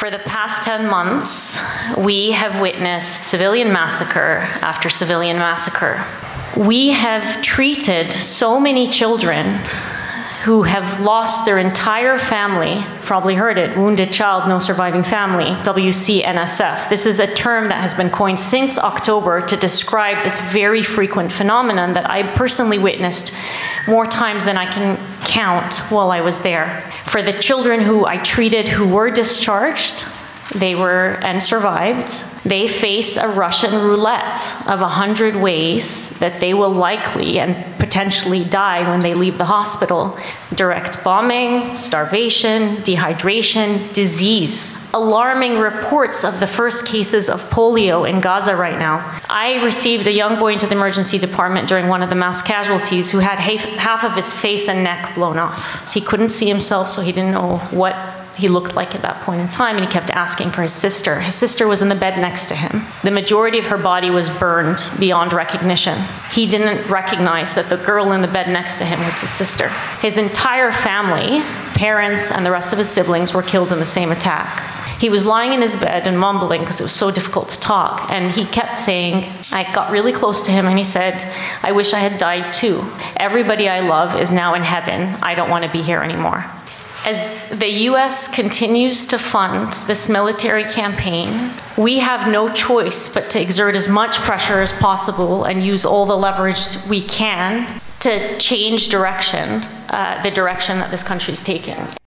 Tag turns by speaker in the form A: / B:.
A: For the past 10 months, we have witnessed civilian massacre after civilian massacre. We have treated so many children who have lost their entire family, probably heard it, wounded child, no surviving family, WCNSF. This is a term that has been coined since October to describe this very frequent phenomenon that I personally witnessed more times than I can count while I was there. For the children who I treated who were discharged, and survived, they face a Russian roulette of 100 ways that they will likely and potentially die when they leave the hospital. Direct bombing, starvation, dehydration, disease. Alarming reports of the first cases of polio in Gaza right now. I received a young boy into the emergency department during one of the mass casualties who had half of his face and neck blown off. He couldn't see himself, so he didn't know what he looked like at that point in time, and he kept asking for his sister. His sister was in the bed next to him. The majority of her body was burned beyond recognition. He didn't recognize that the girl in the bed next to him was his sister. His entire family, parents and the rest of his siblings, were killed in the same attack. He was lying in his bed and mumbling because it was so difficult to talk, and he kept saying, I got really close to him and he said, I wish I had died too. Everybody I love is now in heaven. I don't want to be here anymore. As the US continues to fund this military campaign, we have no choice but to exert as much pressure as possible and use all the leverage we can to change direction, the direction that this country is taking.